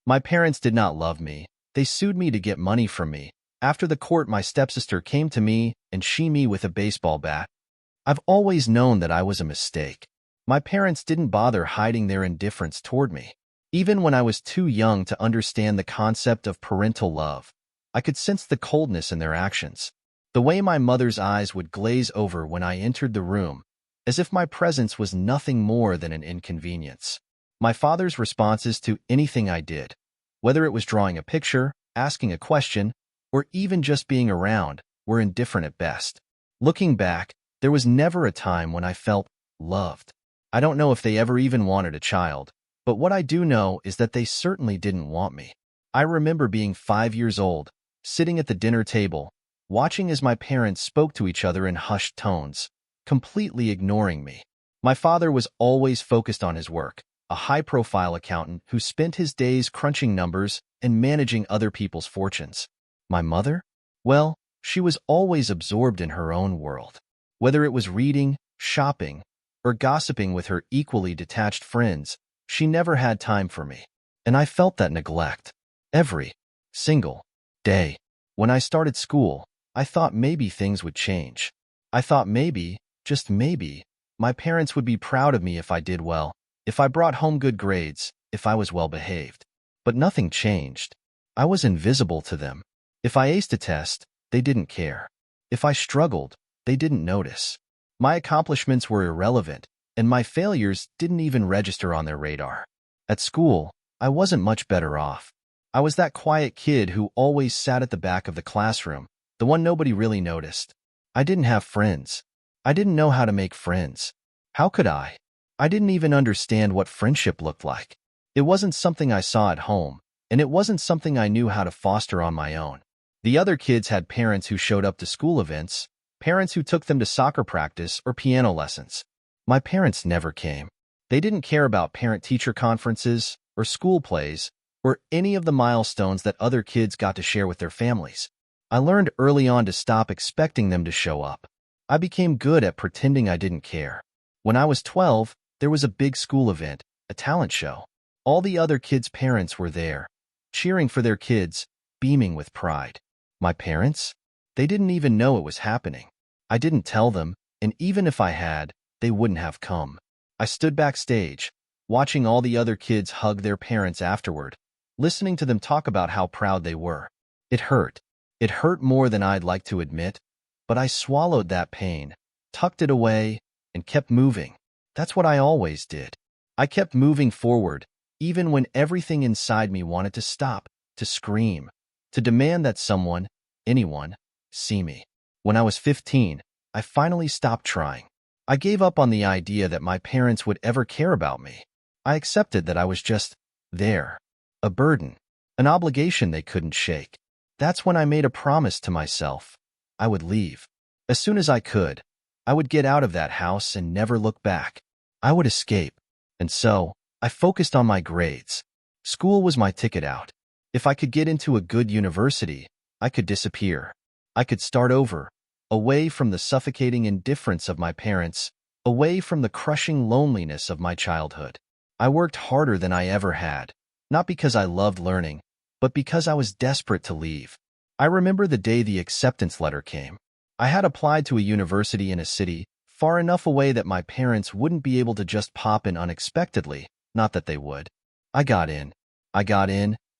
My parents did not love me. They sued me to get money from me. After the court, my stepsister came to me and she me with a baseball bat. I've always known that I was a mistake. My parents didn't bother hiding their indifference toward me. Even when I was too young to understand the concept of parental love, I could sense the coldness in their actions. The way my mother's eyes would glaze over when I entered the room, as if my presence was nothing more than an inconvenience. My father's responses to anything I did, whether it was drawing a picture, asking a question, or even just being around, were indifferent at best. Looking back, there was never a time when I felt loved. I don't know if they ever even wanted a child, but what I do know is that they certainly didn't want me. I remember being 5 years old, sitting at the dinner table, watching as my parents spoke to each other in hushed tones, completely ignoring me. My father was always focused on his work, a high-profile accountant who spent his days crunching numbers and managing other people's fortunes. My mother? Well, she was always absorbed in her own world. Whether it was reading, shopping, or gossiping with her equally detached friends, she never had time for me. And I felt that neglect every single day. When I started school, I thought maybe things would change. I thought maybe, just maybe, my parents would be proud of me if I did well, if I brought home good grades, if I was well behaved. But nothing changed. I was invisible to them. If I aced a test, they didn't care. If I struggled, they didn't notice. My accomplishments were irrelevant, and my failures didn't even register on their radar. At school, I wasn't much better off. I was that quiet kid who always sat at the back of the classroom, the one nobody really noticed. I didn't have friends. I didn't know how to make friends. How could I? I didn't even understand what friendship looked like. It wasn't something I saw at home, and it wasn't something I knew how to foster on my own. The other kids had parents who showed up to school events, parents who took them to soccer practice or piano lessons. My parents never came. They didn't care about parent-teacher conferences or school plays or any of the milestones that other kids got to share with their families. I learned early on to stop expecting them to show up. I became good at pretending I didn't care. When I was 12, there was a big school event, a talent show. All the other kids' parents were there, cheering for their kids, beaming with pride. My parents? They didn't even know it was happening. I didn't tell them, and even if I had, they wouldn't have come. I stood backstage, watching all the other kids hug their parents afterward, listening to them talk about how proud they were. It hurt. It hurt more than I'd like to admit, but I swallowed that pain, tucked it away, and kept moving. That's what I always did. I kept moving forward, even when everything inside me wanted to stop, to scream, to demand that someone, anyone, see me. When I was 15, I finally stopped trying. I gave up on the idea that my parents would ever care about me. I accepted that I was just there, a burden, an obligation they couldn't shake. That's when I made a promise to myself. I would leave. As soon as I could, I would get out of that house and never look back. I would escape. And so, I focused on my grades. School was my ticket out. If I could get into a good university, I could disappear. I could start over, away from the suffocating indifference of my parents, away from the crushing loneliness of my childhood. I worked harder than I ever had, not because I loved learning, but because I was desperate to leave. I remember the day the acceptance letter came. I had applied to a university in a city far enough away that my parents wouldn't be able to just pop in unexpectedly, not that they would. I got in.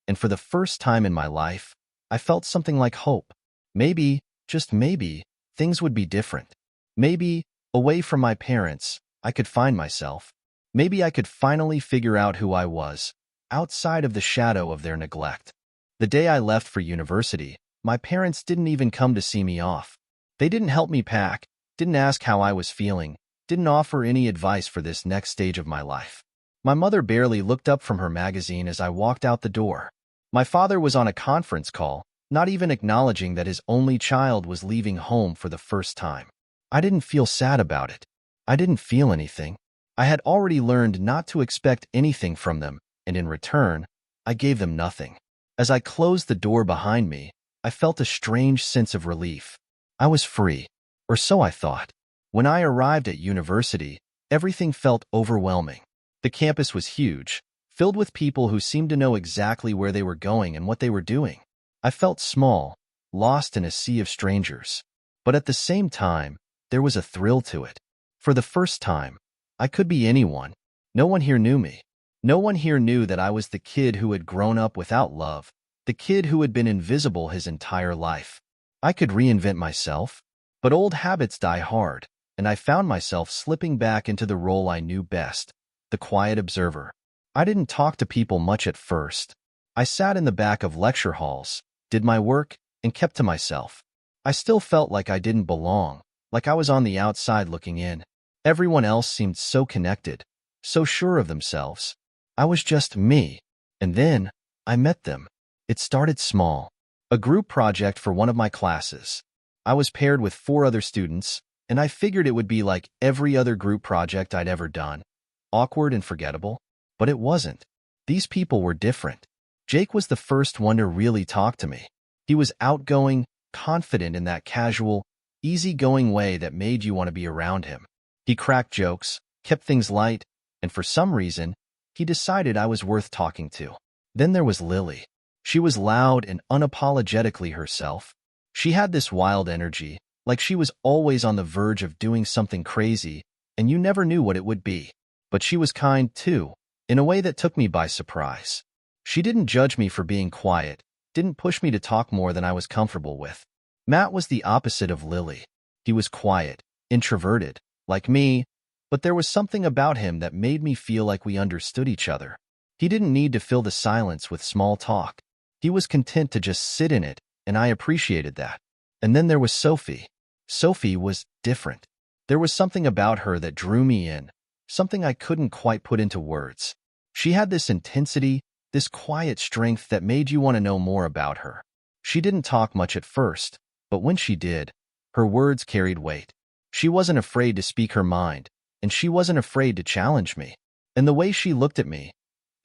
And for the first time in my life, I felt something like hope. Maybe, just maybe, things would be different. Maybe, away from my parents, I could find myself. Maybe I could finally figure out who I was, outside of the shadow of their neglect. The day I left for university, my parents didn't even come to see me off. They didn't help me pack, didn't ask how I was feeling, didn't offer any advice for this next stage of my life. My mother barely looked up from her magazine as I walked out the door. My father was on a conference call, not even acknowledging that his only child was leaving home for the first time. I didn't feel sad about it. I didn't feel anything. I had already learned not to expect anything from them, and in return, I gave them nothing. As I closed the door behind me, I felt a strange sense of relief. I was free, or so I thought. When I arrived at university, everything felt overwhelming. The campus was huge, filled with people who seemed to know exactly where they were going and what they were doing. I felt small, lost in a sea of strangers. But at the same time, there was a thrill to it. For the first time, I could be anyone. No one here knew me. No one here knew that I was the kid who had grown up without love, the kid who had been invisible his entire life. I could reinvent myself, but old habits die hard, and I found myself slipping back into the role I knew best, the quiet observer. I didn't talk to people much at first. I sat in the back of lecture halls, did my work, and kept to myself. I still felt like I didn't belong, like I was on the outside looking in. Everyone else seemed so connected, so sure of themselves. I was just me. And then, I met them. It started small. A group project for one of my classes. I was paired with 4 other students, and I figured it would be like every other group project I'd ever done. Awkward and forgettable. But it wasn't. These people were different. Jake was the first one to really talk to me. He was outgoing, confident in that casual, easygoing way that made you want to be around him. He cracked jokes, kept things light, and for some reason, he decided I was worth talking to. Then there was Lily. She was loud and unapologetically herself. She had this wild energy, like she was always on the verge of doing something crazy, and you never knew what it would be. But she was kind, too, in a way that took me by surprise. She didn't judge me for being quiet, didn't push me to talk more than I was comfortable with. Matt was the opposite of Lily. He was quiet, introverted, like me, but there was something about him that made me feel like we understood each other. He didn't need to fill the silence with small talk. He was content to just sit in it, and I appreciated that. And then there was Sophie. Sophie was different. There was something about her that drew me in, something I couldn't quite put into words. She had this intensity, this quiet strength that made you want to know more about her. She didn't talk much at first, but when she did, her words carried weight. She wasn't afraid to speak her mind, and she wasn't afraid to challenge me. And the way she looked at me,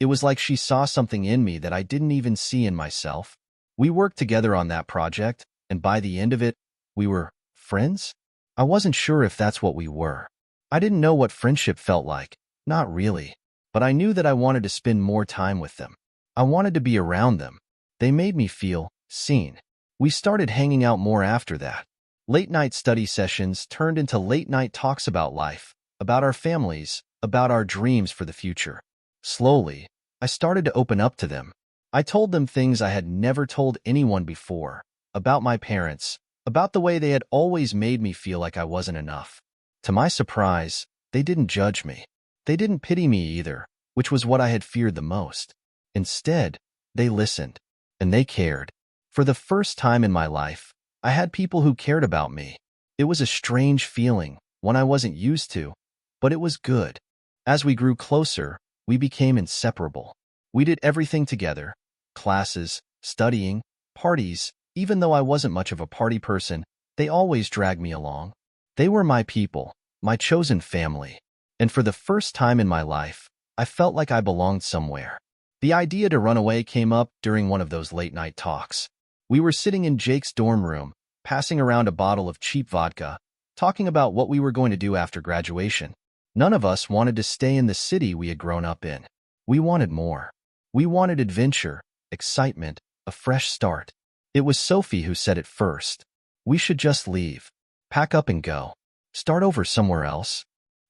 it was like she saw something in me that I didn't even see in myself. We worked together on that project, and by the end of it, we were friends? I wasn't sure if that's what we were. I didn't know what friendship felt like, not really, but I knew that I wanted to spend more time with them. I wanted to be around them. They made me feel seen. We started hanging out more after that. Late-night study sessions turned into late-night talks about life, about our families, about our dreams for the future. Slowly, I started to open up to them. I told them things I had never told anyone before, about my parents, about the way they had always made me feel like I wasn't enough. To my surprise, they didn't judge me. They didn't pity me either, which was what I had feared the most. Instead, they listened, and they cared. For the first time in my life, I had people who cared about me. It was a strange feeling, one I wasn't used to, but it was good. As we grew closer, we became inseparable. We did everything together, classes, studying, parties. Even though I wasn't much of a party person, they always dragged me along. They were my people, my chosen family. And for the first time in my life, I felt like I belonged somewhere. The idea to run away came up during one of those late-night talks. We were sitting in Jake's dorm room, passing around a bottle of cheap vodka, talking about what we were going to do after graduation. None of us wanted to stay in the city we had grown up in. We wanted more. We wanted adventure, excitement, a fresh start. It was Sophie who said it first. We should just leave. Pack up and go. Start over somewhere else.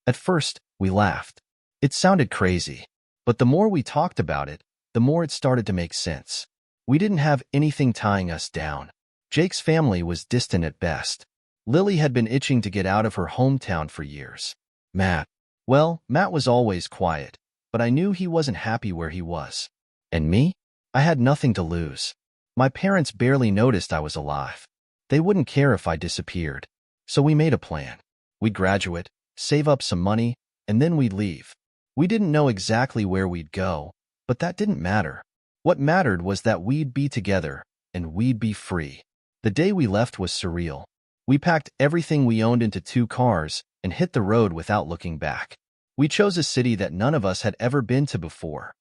At first, we laughed. It sounded crazy. But the more we talked about it, the more it started to make sense. We didn't have anything tying us down. Jake's family was distant at best. Lily had been itching to get out of her hometown for years. Matt was always quiet, but I knew he wasn't happy where he was. And me? I had nothing to lose. My parents barely noticed I was alive. They wouldn't care if I disappeared. So we made a plan. We'd graduate, save up some money, and then we'd leave. We didn't know exactly where we'd go, but that didn't matter. What mattered was that we'd be together, and we'd be free. The day we left was surreal. We packed everything we owned into 2 cars and hit the road without looking back. We chose a city that none of us had ever been to before.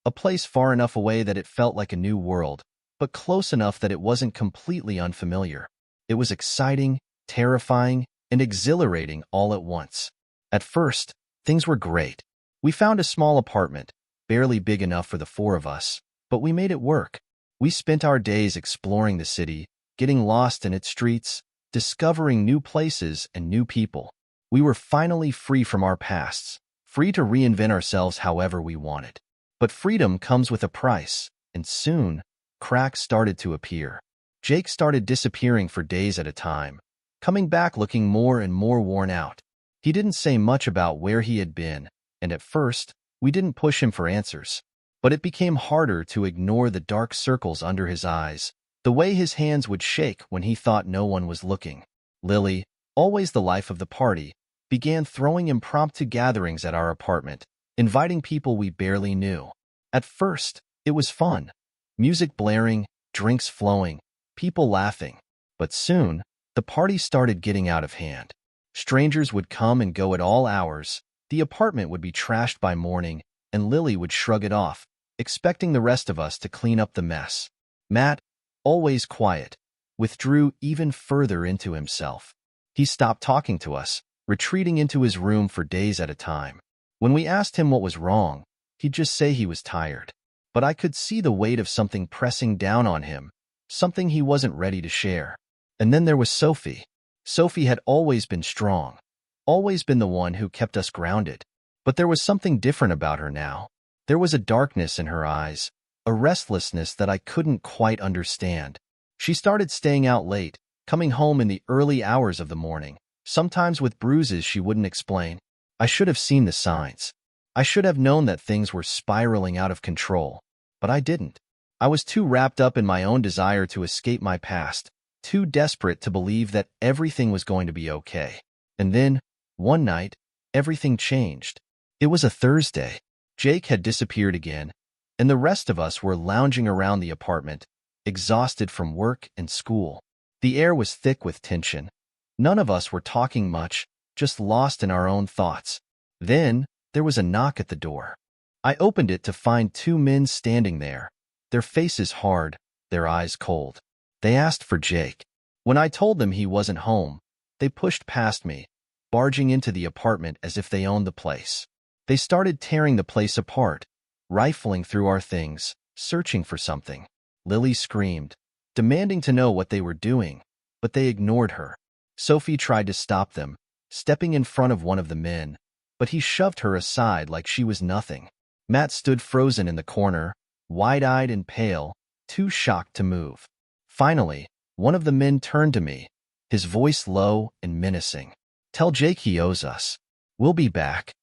A place far enough away that it felt like a new world, but close enough that it wasn't completely unfamiliar. It was exciting, terrifying, and exhilarating all at once. At first, things were great. We found a small apartment, barely big enough for the four of us, but we made it work. We spent our days exploring the city, getting lost in its streets, discovering new places and new people. We were finally free from our pasts, free to reinvent ourselves however we wanted. But freedom comes with a price, and soon, cracks started to appear. Jake started disappearing for days at a time, coming back looking more and more worn out. He didn't say much about where he had been, and at first, we didn't push him for answers. But it became harder to ignore the dark circles under his eyes, the way his hands would shake when he thought no one was looking. Lily, always the life of the party, began throwing impromptu gatherings at our apartment, inviting people we barely knew. At first, it was fun. Music blaring, drinks flowing, people laughing. But soon, the party started getting out of hand. Strangers would come and go at all hours, the apartment would be trashed by morning, and Lily would shrug it off, expecting the rest of us to clean up the mess. Matt, always quiet, withdrew even further into himself. He stopped talking to us, retreating into his room for days at a time. When we asked him what was wrong, he'd just say he was tired. But I could see the weight of something pressing down on him, something he wasn't ready to share. And then there was Sophie. Sophie had always been strong, always been the one who kept us grounded. But there was something different about her now. There was a darkness in her eyes, a restlessness that I couldn't quite understand. She started staying out late, coming home in the early hours of the morning, sometimes with bruises she wouldn't explain. I should have seen the signs. I should have known that things were spiraling out of control. But I didn't. I was too wrapped up in my own desire to escape my past, too desperate to believe that everything was going to be okay. And then, one night, everything changed. It was a Thursday. Jake had disappeared again, and the rest of us were lounging around the apartment, exhausted from work and school. The air was thick with tension. None of us were talking much, just lost in our own thoughts. Then, there was a knock at the door. I opened it to find two men standing there, their faces hard, their eyes cold. They asked for Jake. When I told them he wasn't home, they pushed past me, barging into the apartment as if they owned the place. They started tearing the place apart, rifling through our things, searching for something. Lily screamed, demanding to know what they were doing, but they ignored her. Sophie tried to stop them, stepping in front of one of the men, but he shoved her aside like she was nothing. Matt stood frozen in the corner, wide-eyed and pale, too shocked to move. Finally, one of the men turned to me, his voice low and menacing. "Tell Jake he owes us. We'll be back."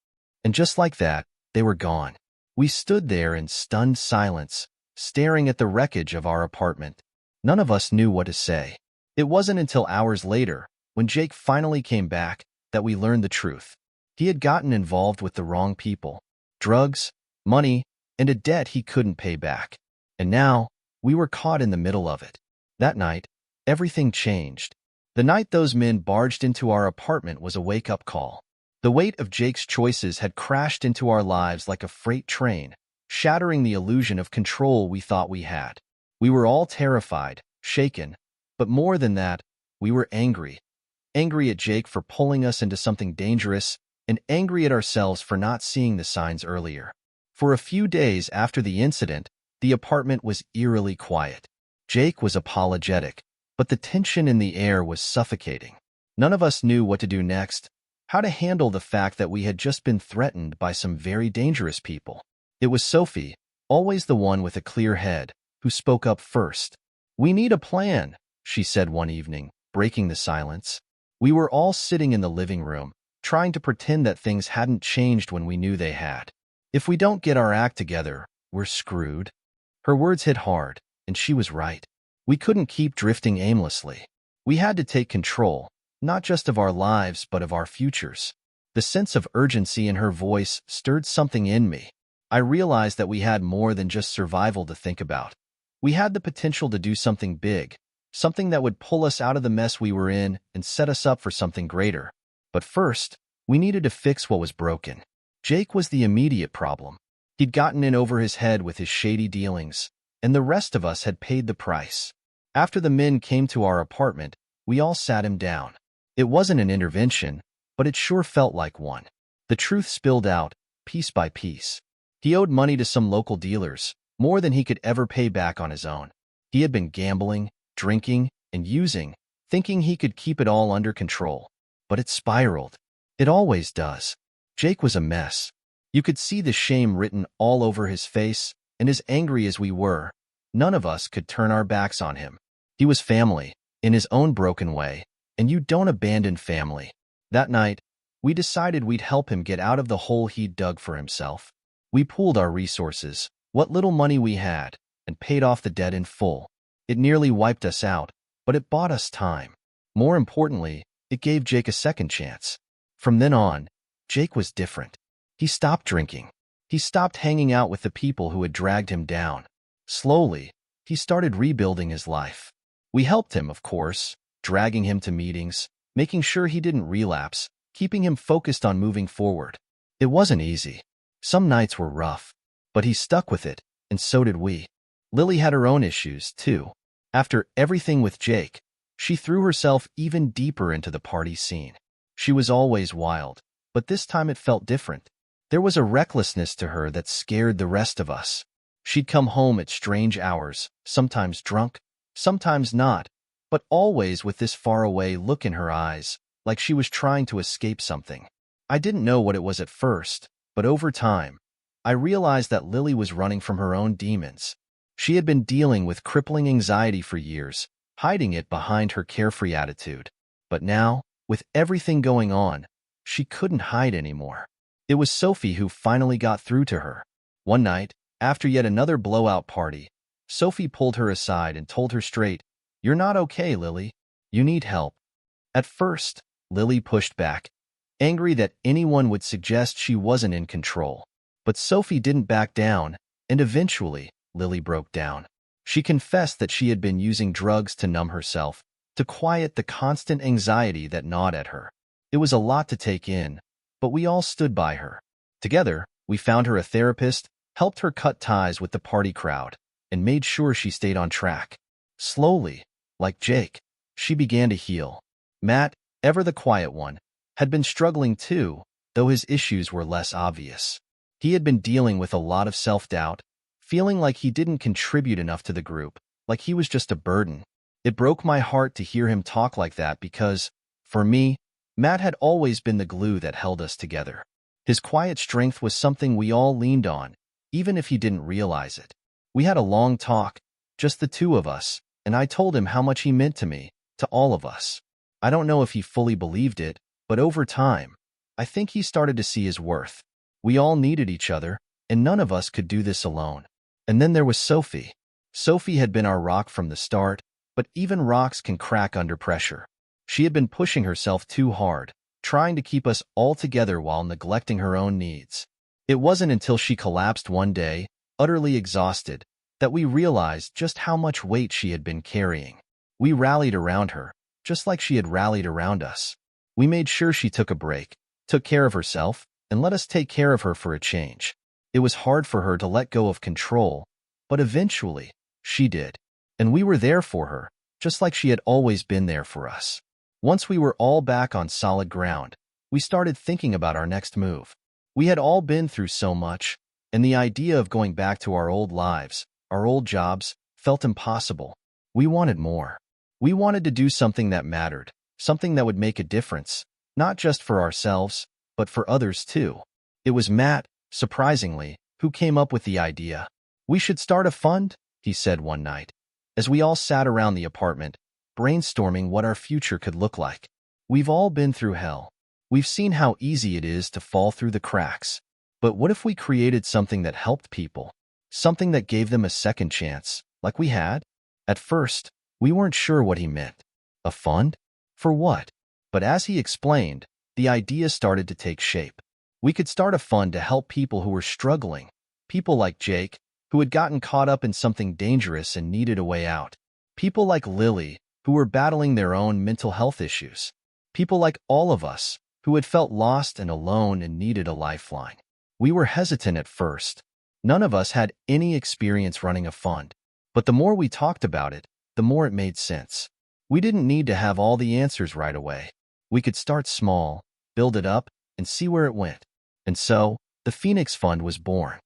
And just like that, they were gone. We stood there in stunned silence, staring at the wreckage of our apartment. None of us knew what to say. It wasn't until hours later, when Jake finally came back, that we learned the truth. He had gotten involved with the wrong people. Drugs, money, and a debt he couldn't pay back. And now, we were caught in the middle of it. That night, everything changed. The night those men barged into our apartment was a wake-up call. The weight of Jake's choices had crashed into our lives like a freight train, shattering the illusion of control we thought we had. We were all terrified, shaken, but more than that, we were angry. Angry at Jake for pulling us into something dangerous, and angry at ourselves for not seeing the signs earlier. For a few days after the incident, the apartment was eerily quiet. Jake was apologetic, but the tension in the air was suffocating. None of us knew what to do next, how to handle the fact that we had just been threatened by some very dangerous people. It was Sophie, always the one with a clear head, who spoke up first. "We need a plan," she said one evening, breaking the silence. We were all sitting in the living room, trying to pretend that things hadn't changed when we knew they had. "If we don't get our act together, we're screwed." Her words hit hard, and she was right. We couldn't keep drifting aimlessly. We had to take control, not just of our lives but of our futures. The sense of urgency in her voice stirred something in me. I realized that we had more than just survival to think about. We had the potential to do something big, something that would pull us out of the mess we were in and set us up for something greater. But first, we needed to fix what was broken. Jake was the immediate problem. He'd gotten in over his head with his shady dealings, and the rest of us had paid the price. After the men came to our apartment, we all sat him down. It wasn't an intervention, but it sure felt like one. The truth spilled out, piece by piece. He owed money to some local dealers, more than he could ever pay back on his own. He had been gambling, drinking, and using, thinking he could keep it all under control. But it spiraled. It always does. Jake was a mess. You could see the shame written all over his face, and as angry as we were, none of us could turn our backs on him. He was family, in his own broken way, and you don't abandon family. That night, we decided we'd help him get out of the hole he'd dug for himself. We pooled our resources, what little money we had, and paid off the debt in full. It nearly wiped us out, but it bought us time. More importantly, it gave Jake a second chance. From then on, Jake was different. He stopped drinking. He stopped hanging out with the people who had dragged him down. Slowly, he started rebuilding his life. We helped him, of course, dragging him to meetings, making sure he didn't relapse, keeping him focused on moving forward. It wasn't easy. Some nights were rough, but he stuck with it, and so did we. Lily had her own issues, too. After everything with Jake, she threw herself even deeper into the party scene. She was always wild, but this time it felt different. There was a recklessness to her that scared the rest of us. She'd come home at strange hours, sometimes drunk, sometimes not, but always with this faraway look in her eyes, like she was trying to escape something. I didn't know what it was at first, but over time, I realized that Lily was running from her own demons. She had been dealing with crippling anxiety for years, hiding it behind her carefree attitude. But now, with everything going on, she couldn't hide anymore. It was Sophie who finally got through to her. One night, after yet another blowout party, Sophie pulled her aside and told her straight, "You're not okay, Lily. You need help." At first, Lily pushed back, angry that anyone would suggest she wasn't in control. But Sophie didn't back down, and eventually, Lily broke down. She confessed that she had been using drugs to numb herself, to quiet the constant anxiety that gnawed at her. It was a lot to take in, but we all stood by her. Together, we found her a therapist, helped her cut ties with the party crowd, and made sure she stayed on track. Slowly, like Jake, she began to heal. Matt, ever the quiet one, had been struggling too, though his issues were less obvious. He had been dealing with a lot of self-doubt, feeling like he didn't contribute enough to the group, like he was just a burden. It broke my heart to hear him talk like that because, for me, Matt had always been the glue that held us together. His quiet strength was something we all leaned on, even if he didn't realize it. We had a long talk, just the two of us, and I told him how much he meant to me, to all of us. I don't know if he fully believed it, but over time, I think he started to see his worth. We all needed each other, and none of us could do this alone. And then there was Sophie. Sophie had been our rock from the start, but even rocks can crack under pressure. She had been pushing herself too hard, trying to keep us all together while neglecting her own needs. It wasn't until she collapsed one day, utterly exhausted, that we realized just how much weight she had been carrying. We rallied around her, just like she had rallied around us. We made sure she took a break, took care of herself, and let us take care of her for a change. It was hard for her to let go of control, but eventually, she did. And we were there for her, just like she had always been there for us. Once we were all back on solid ground, we started thinking about our next move. We had all been through so much, and the idea of going back to our old lives, our old jobs, felt impossible. We wanted more. We wanted to do something that mattered, something that would make a difference, not just for ourselves, but for others too. It was Matt, surprisingly, who came up with the idea. "We should start a fund," he said one night, as we all sat around the apartment, brainstorming what our future could look like. We've all been through hell. We've seen how easy it is to fall through the cracks. But what if we created something that helped people? Something that gave them a second chance, like we had? At first, we weren't sure what he meant. A fund? For what? But as he explained, the idea started to take shape. We could start a fund to help people who were struggling, people like Jake, who had gotten caught up in something dangerous and needed a way out. People like Lily, who were battling their own mental health issues. People like all of us, who had felt lost and alone and needed a lifeline. We were hesitant at first. None of us had any experience running a fund. But the more we talked about it, the more it made sense. We didn't need to have all the answers right away. We could start small, build it up, and see where it went. And so, the Phoenix Fund was born.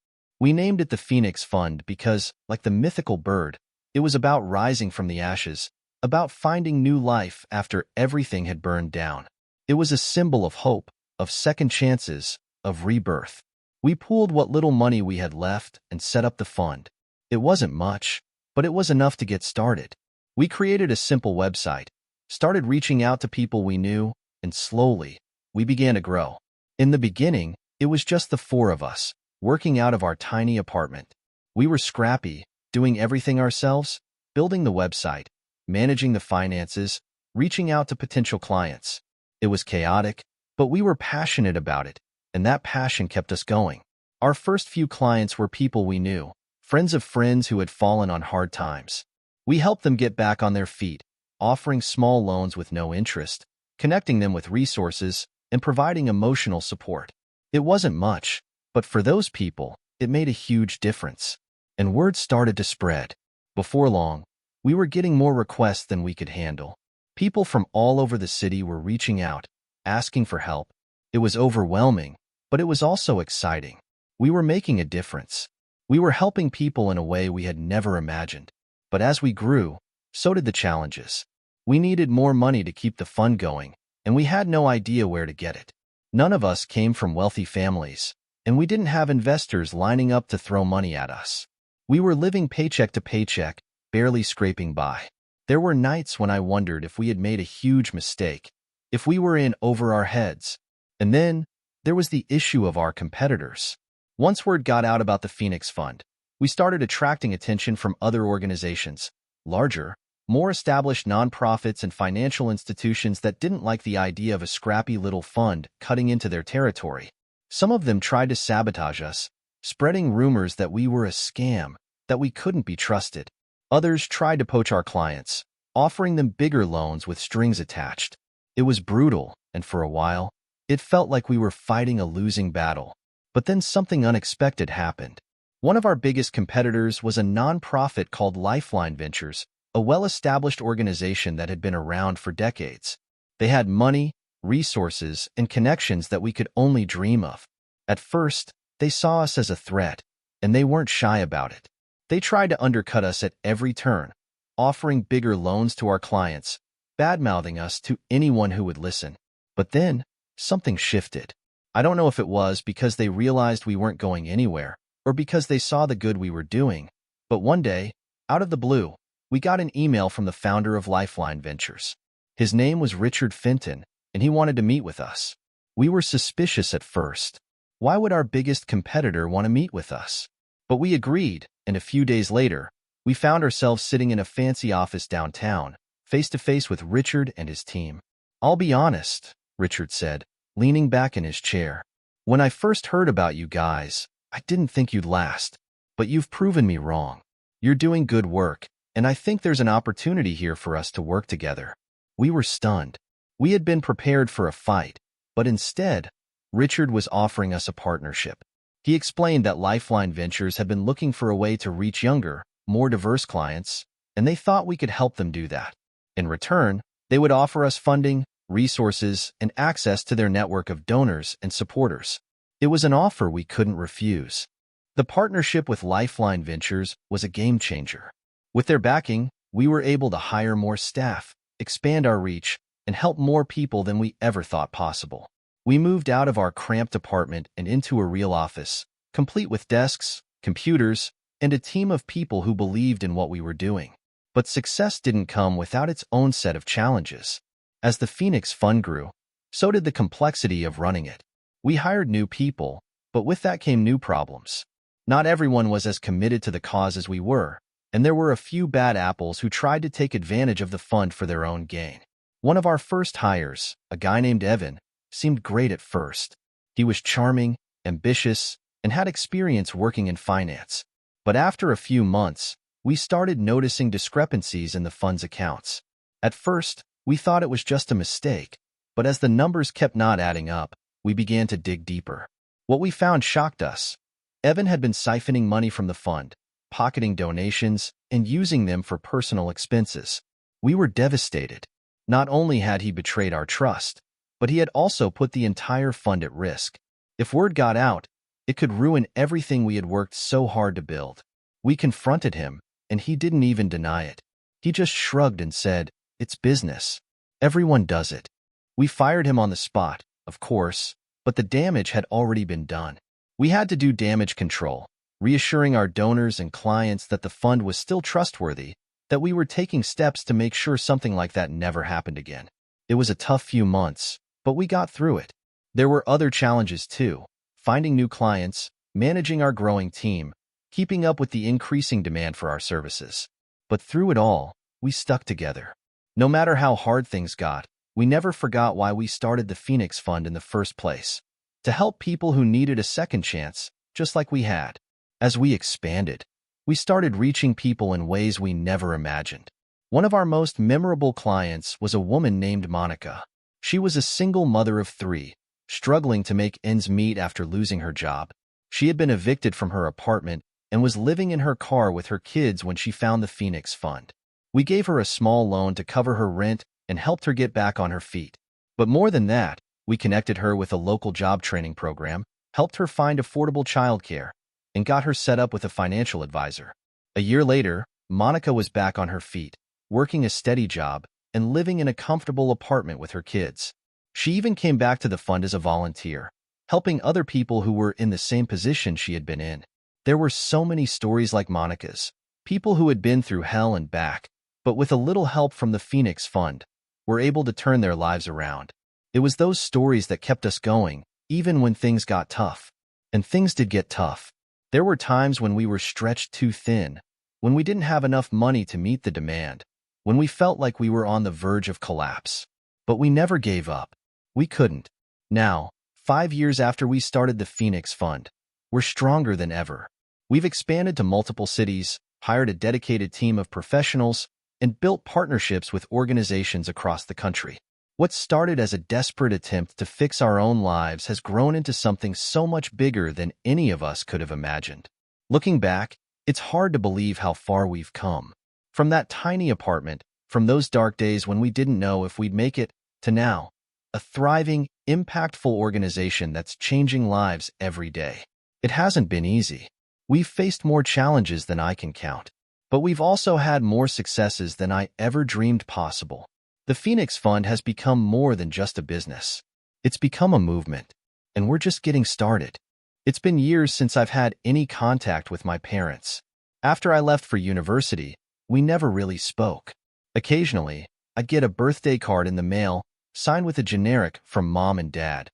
We named it the Phoenix Fund because, like the mythical bird, it was about rising from the ashes, about finding new life after everything had burned down. It was a symbol of hope, of second chances, of rebirth. We pooled what little money we had left and set up the fund. It wasn't much, but it was enough to get started. We created a simple website, started reaching out to people we knew, and slowly, we began to grow. In the beginning, it was just the four of us, working out of our tiny apartment. We were scrappy, doing everything ourselves, building the website, managing the finances, reaching out to potential clients. It was chaotic, but we were passionate about it, and that passion kept us going. Our first few clients were people we knew, friends of friends who had fallen on hard times. We helped them get back on their feet, offering small loans with no interest, connecting them with resources, and providing emotional support. It wasn't much, but for those people, it made a huge difference. And word started to spread. Before long, we were getting more requests than we could handle. People from all over the city were reaching out, asking for help. It was overwhelming, but it was also exciting. We were making a difference. We were helping people in a way we had never imagined. But as we grew, so did the challenges. We needed more money to keep the fund going, and we had no idea where to get it. None of us came from wealthy families, and we didn't have investors lining up to throw money at us. We were living paycheck to paycheck, barely scraping by. There were nights when I wondered if we had made a huge mistake, if we were in over our heads. And then, there was the issue of our competitors. Once word got out about the Phoenix Fund, we started attracting attention from other organizations, larger, more established nonprofits and financial institutions that didn't like the idea of a scrappy little fund cutting into their territory. Some of them tried to sabotage us, spreading rumors that we were a scam, that we couldn't be trusted. Others tried to poach our clients, offering them bigger loans with strings attached. It was brutal, and for a while, it felt like we were fighting a losing battle. But then something unexpected happened. One of our biggest competitors was a nonprofit called Lifeline Ventures, a well-established organization that had been around for decades. They had money, resources, and connections that we could only dream of. At first, they saw us as a threat, and they weren't shy about it. They tried to undercut us at every turn, offering bigger loans to our clients, bad-mouthing us to anyone who would listen. But then, something shifted. I don't know if it was because they realized we weren't going anywhere, or because they saw the good we were doing, but one day, out of the blue, we got an email from the founder of Lifeline Ventures. His name was Richard Fenton, and he wanted to meet with us. We were suspicious at first. Why would our biggest competitor want to meet with us? But we agreed, and a few days later, we found ourselves sitting in a fancy office downtown, face-to-face with Richard and his team. "I'll be honest," Richard said, leaning back in his chair. "When I first heard about you guys, I didn't think you'd last. But you've proven me wrong. You're doing good work, and I think there's an opportunity here for us to work together." We were stunned. We had been prepared for a fight, but instead, Richard was offering us a partnership. He explained that Lifeline Ventures had been looking for a way to reach younger, more diverse clients, and they thought we could help them do that. In return, they would offer us funding, resources, and access to their network of donors and supporters. It was an offer we couldn't refuse. The partnership with Lifeline Ventures was a game changer. With their backing, we were able to hire more staff, expand our reach, and help more people than we ever thought possible. We moved out of our cramped apartment and into a real office, complete with desks, computers, and a team of people who believed in what we were doing. But success didn't come without its own set of challenges. As the Phoenix Fund grew, so did the complexity of running it. We hired new people, but with that came new problems. Not everyone was as committed to the cause as we were, and there were a few bad apples who tried to take advantage of the fund for their own gain. One of our first hires, a guy named Evan, seemed great at first. He was charming, ambitious, and had experience working in finance. But after a few months, we started noticing discrepancies in the fund's accounts. At first, we thought it was just a mistake, but as the numbers kept not adding up, we began to dig deeper. What we found shocked us. Evan had been siphoning money from the fund, pocketing donations, and using them for personal expenses. We were devastated. Not only had he betrayed our trust, but he had also put the entire fund at risk. If word got out, It could ruin everything we had worked so hard to build. We confronted him, and he didn't even deny it. He just shrugged and said, "It's business. Everyone does it." We fired him on the spot, of course, but the damage had already been done. We had to do damage control, reassuring our donors and clients that the fund was still trustworthy, that we were taking steps to make sure something like that never happened again. It was a tough few months, but we got through it. There were other challenges too: finding new clients, managing our growing team, keeping up with the increasing demand for our services. But through it all, we stuck together. No matter how hard things got, we never forgot why we started the Phoenix Fund in the first place: to help people who needed a second chance, just like we had. As we expanded, we started reaching people in ways we never imagined. One of our most memorable clients was a woman named Monica. She was a single mother of 3, struggling to make ends meet after losing her job. She had been evicted from her apartment and was living in her car with her kids when she found the Phoenix Fund. We gave her a small loan to cover her rent and helped her get back on her feet. But more than that, we connected her with a local job training program, helped her find affordable childcare, and got her set up with a financial advisor. A year later, Monica was back on her feet, working a steady job and living in a comfortable apartment with her kids. She even came back to the fund as a volunteer, helping other people who were in the same position she had been in. There were so many stories like Monica's, people who had been through hell and back, but with a little help from the Phoenix Fund, were able to turn their lives around. It was those stories that kept us going, even when things got tough. And things did get tough. There were times when we were stretched too thin, when we didn't have enough money to meet the demand, when we felt like we were on the verge of collapse. But we never gave up. We couldn't. Now, 5 years after we started the Phoenix Fund, we're stronger than ever. We've expanded to multiple cities, hired a dedicated team of professionals, and built partnerships with organizations across the country. What started as a desperate attempt to fix our own lives has grown into something so much bigger than any of us could have imagined. Looking back, it's hard to believe how far we've come. From that tiny apartment, from those dark days when we didn't know if we'd make it, to now, a thriving, impactful organization that's changing lives every day. It hasn't been easy. We've faced more challenges than I can count, but we've also had more successes than I ever dreamed possible. The Phoenix Fund has become more than just a business. It's become a movement, and we're just getting started. It's been years since I've had any contact with my parents. After I left for university, we never really spoke. Occasionally, I'd get a birthday card in the mail, signed with a generic from Mom and Dad,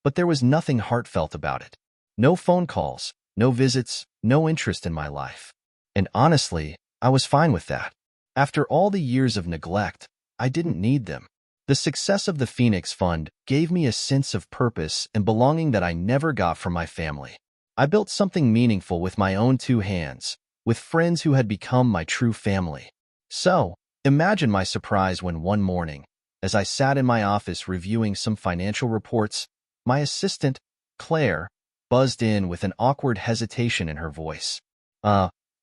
but there was nothing heartfelt about it. No phone calls, no visits, no interest in my life. And honestly, I was fine with that. After all the years of neglect, I didn't need them. The success of the Phoenix Fund gave me a sense of purpose and belonging that I never got from my family. I built something meaningful with my own 2 hands, with friends who had become my true family. So, imagine my surprise when one morning, as I sat in my office reviewing some financial reports, my assistant, Claire, buzzed in with an awkward hesitation in her voice.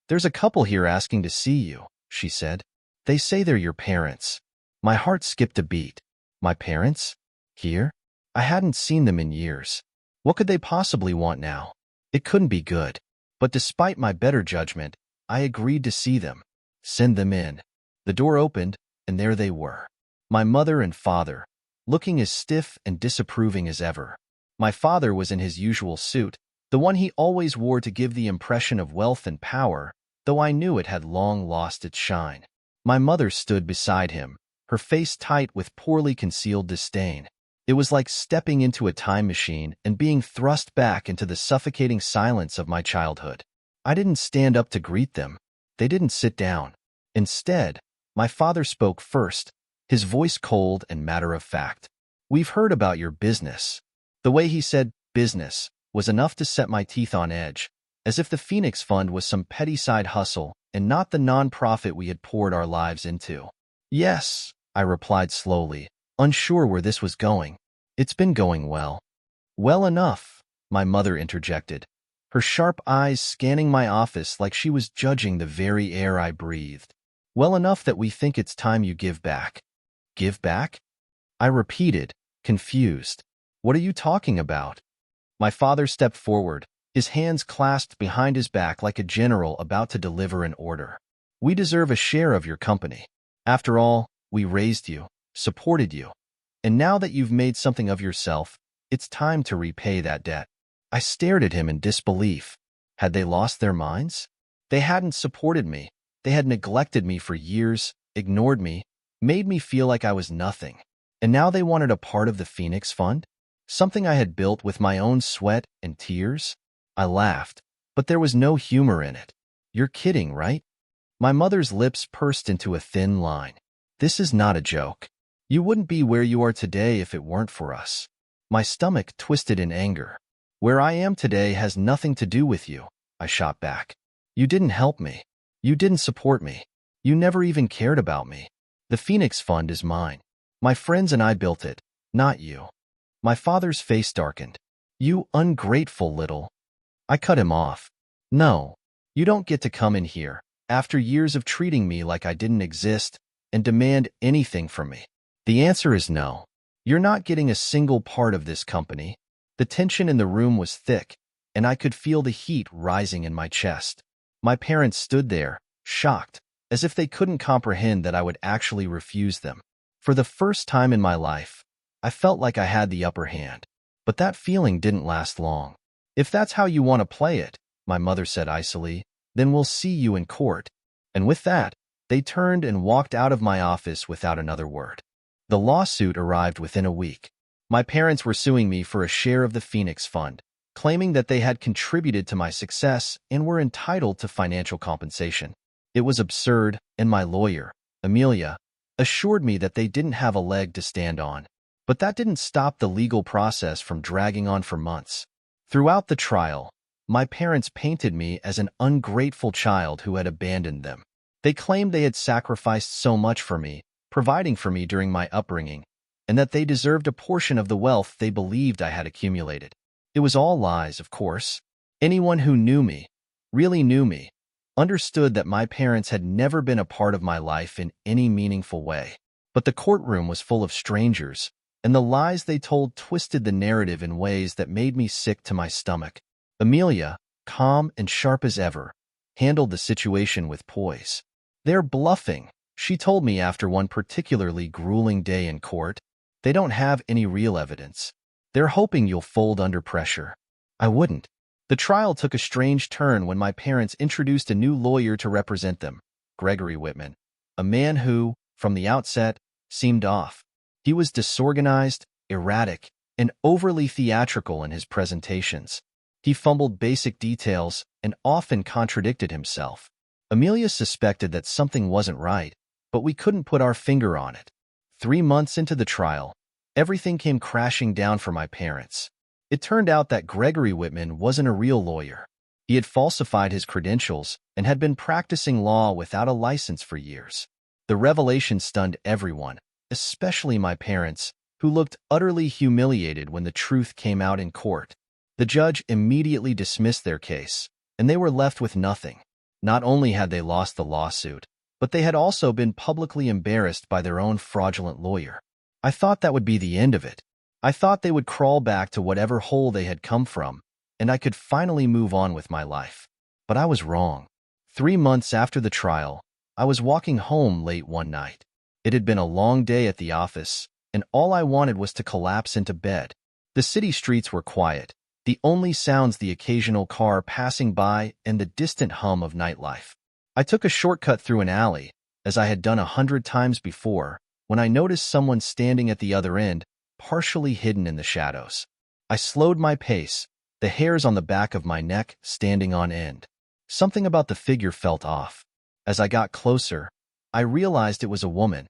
There's a couple here asking to see you," she said. "They say they're your parents." My heart skipped a beat. My parents? Here? I hadn't seen them in years. What could they possibly want now? It couldn't be good. But despite my better judgment, I agreed to see them. Send them in. The door opened, and there they were. My mother and father, looking as stiff and disapproving as ever. My father was in his usual suit, the one he always wore to give the impression of wealth and power, though I knew it had long lost its shine. My mother stood beside him, her face tight with poorly concealed disdain. It was like stepping into a time machine and being thrust back into the suffocating silence of my childhood. I didn't stand up to greet them. They didn't sit down. Instead, my father spoke first, his voice cold and matter-of-fact. "We've heard about your business." The way he said business was enough to set my teeth on edge, as if the Phoenix Fund was some petty side hustle and not the nonprofit we had poured our lives into. "Yes," I replied slowly, unsure where this was going. "It's been going well." "Well enough," my mother interjected, her sharp eyes scanning my office like she was judging the very air I breathed. "Well enough that we think it's time you give back." "Give back?" I repeated, confused. "What are you talking about?" My father stepped forward, his hands clasped behind his back like a general about to deliver an order. We deserve a share of your company. After all, we raised you, supported you, and now that you've made something of yourself, it's time to repay that debt. I stared at him in disbelief. Had they lost their minds? They hadn't supported me. They had neglected me for years, ignored me, made me feel like I was nothing. And now they wanted a part of the Phoenix Fund? Something I had built with my own sweat and tears? I laughed, but there was no humor in it. You're kidding, right? My mother's lips pursed into a thin line. This is not a joke. You wouldn't be where you are today if it weren't for us. My stomach twisted in anger. Where I am today has nothing to do with you, I shot back. You didn't help me. You didn't support me. You never even cared about me. The Phoenix Fund is mine. My friends and I built it, not you. My father's face darkened. You ungrateful little... I cut him off. No, you don't get to come in here, after years of treating me like I didn't exist, and demand anything from me. The answer is no. You're not getting a single part of this company. The tension in the room was thick, and I could feel the heat rising in my chest. My parents stood there, shocked, as if they couldn't comprehend that I would actually refuse them. For the first time in my life, I felt like I had the upper hand. But that feeling didn't last long. If that's how you want to play it, my mother said icily, then we'll see you in court. And with that, they turned and walked out of my office without another word. The lawsuit arrived within a week. My parents were suing me for a share of the Phoenix Fund, claiming that they had contributed to my success and were entitled to financial compensation. It was absurd, and my lawyer, Amelia, assured me that they didn't have a leg to stand on. But that didn't stop the legal process from dragging on for months. Throughout the trial, my parents painted me as an ungrateful child who had abandoned them. They claimed they had sacrificed so much for me, providing for me during my upbringing, and that they deserved a portion of the wealth they believed I had accumulated. It was all lies, of course. Anyone who knew me, really knew me, understood that my parents had never been a part of my life in any meaningful way. But the courtroom was full of strangers, and the lies they told twisted the narrative in ways that made me sick to my stomach. Amelia, calm and sharp as ever, handled the situation with poise. They're bluffing, she told me after one particularly grueling day in court. They don't have any real evidence. They're hoping you'll fold under pressure. I wouldn't. The trial took a strange turn when my parents introduced a new lawyer to represent them, Gregory Whitman, a man who, from the outset, seemed off. He was disorganized, erratic, and overly theatrical in his presentations. He fumbled basic details and often contradicted himself. Amelia suspected that something wasn't right, but we couldn't put our finger on it. 3 months into the trial, everything came crashing down for my parents. It turned out that Gregory Whitman wasn't a real lawyer. He had falsified his credentials and had been practicing law without a license for years. The revelation stunned everyone, especially my parents, who looked utterly humiliated when the truth came out in court. The judge immediately dismissed their case, and they were left with nothing. Not only had they lost the lawsuit, but they had also been publicly embarrassed by their own fraudulent lawyer. I thought that would be the end of it. I thought they would crawl back to whatever hole they had come from, and I could finally move on with my life. But I was wrong. 3 months after the trial, I was walking home late one night. It had been a long day at the office, and all I wanted was to collapse into bed. The city streets were quiet, the only sounds the occasional car passing by and the distant hum of nightlife. I took a shortcut through an alley, as I had done 100 times before, when I noticed someone standing at the other end, partially hidden in the shadows. I slowed my pace, the hairs on the back of my neck standing on end. Something about the figure felt off. As I got closer, I realized it was a woman,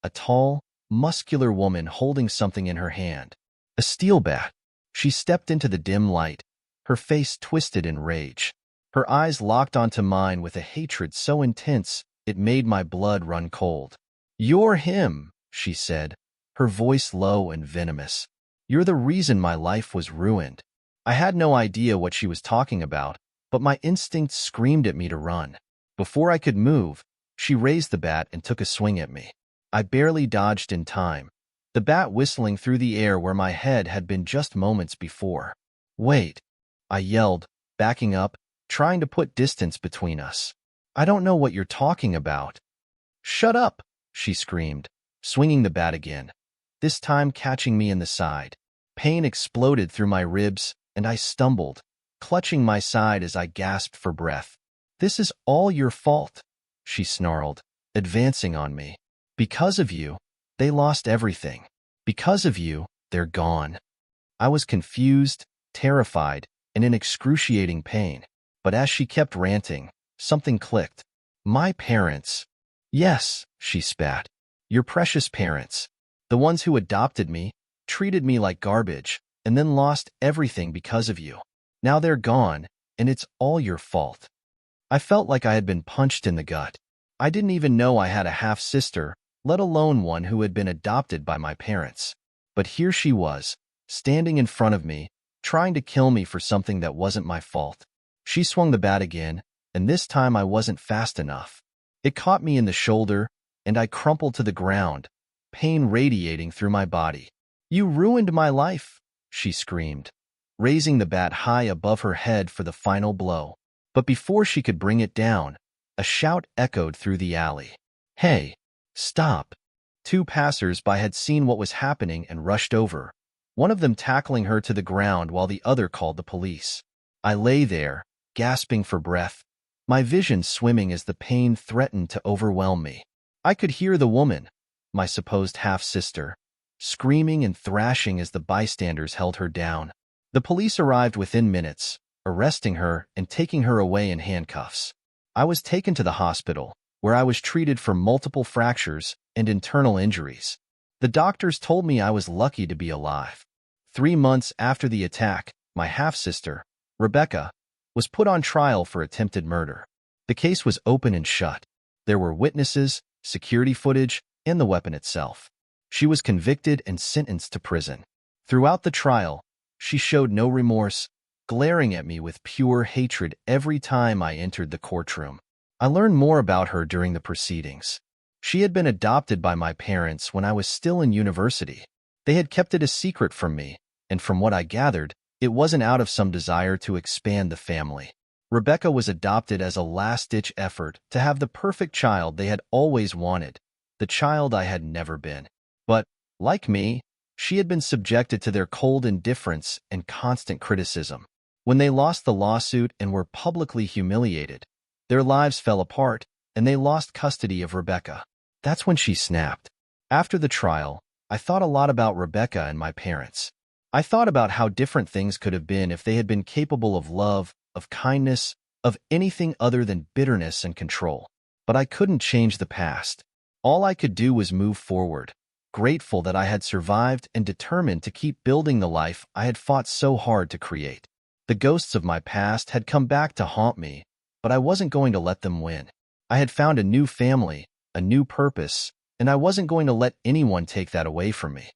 a tall, muscular woman holding something in her hand. A steel bat. She stepped into the dim light, her face twisted in rage. Her eyes locked onto mine with a hatred so intense it made my blood run cold. "You're him," she said, her voice low and venomous. "You're the reason my life was ruined." I had no idea what she was talking about, but my instincts screamed at me to run. Before I could move, she raised the bat and took a swing at me. I barely dodged in time, the bat whistling through the air where my head had been just moments before. "Wait," I yelled, backing up, trying to put distance between us. I don't know what you're talking about. Shut up, she screamed, swinging the bat again, this time catching me in the side. Pain exploded through my ribs, and I stumbled, clutching my side as I gasped for breath. This is all your fault, she snarled, advancing on me. Because of you, they lost everything. Because of you, they're gone. I was confused, terrified, and in excruciating pain. But as she kept ranting, something clicked. My parents. Yes, she spat. Your precious parents. The ones who adopted me, treated me like garbage, and then lost everything because of you. Now they're gone, and it's all your fault. I felt like I had been punched in the gut. I didn't even know I had a half-sister, let alone one who had been adopted by my parents. But here she was, standing in front of me, trying to kill me for something that wasn't my fault. She swung the bat again, and this time I wasn't fast enough. It caught me in the shoulder, and I crumpled to the ground, pain radiating through my body. You ruined my life, she screamed, raising the bat high above her head for the final blow. But before she could bring it down, a shout echoed through the alley. Hey, stop! Two passers-by had seen what was happening and rushed over, one of them tackling her to the ground while the other called the police. I lay there, gasping for breath, my vision swimming as the pain threatened to overwhelm me. I could hear the woman, my supposed half-sister, screaming and thrashing as the bystanders held her down. The police arrived within minutes, arresting her and taking her away in handcuffs. I was taken to the hospital, where I was treated for multiple fractures and internal injuries. The doctors told me I was lucky to be alive. 3 months after the attack, my half-sister, Rebecca, was put on trial for attempted murder. The case was open and shut. There were witnesses, security footage, and the weapon itself. She was convicted and sentenced to prison. Throughout the trial, she showed no remorse, glaring at me with pure hatred every time I entered the courtroom. I learned more about her during the proceedings. She had been adopted by my parents when I was still in university. They had kept it a secret from me, and from what I gathered, it wasn't out of some desire to expand the family. Rebecca was adopted as a last-ditch effort to have the perfect child they had always wanted, the child I had never been. But, like me, she had been subjected to their cold indifference and constant criticism. When they lost the lawsuit and were publicly humiliated, their lives fell apart, and they lost custody of Rebecca. That's when she snapped. After the trial, I thought a lot about Rebecca and my parents. I thought about how different things could have been if they had been capable of love, of kindness, of anything other than bitterness and control. But I couldn't change the past. All I could do was move forward, grateful that I had survived and determined to keep building the life I had fought so hard to create. The ghosts of my past had come back to haunt me, but I wasn't going to let them win. I had found a new family, a new purpose, and I wasn't going to let anyone take that away from me.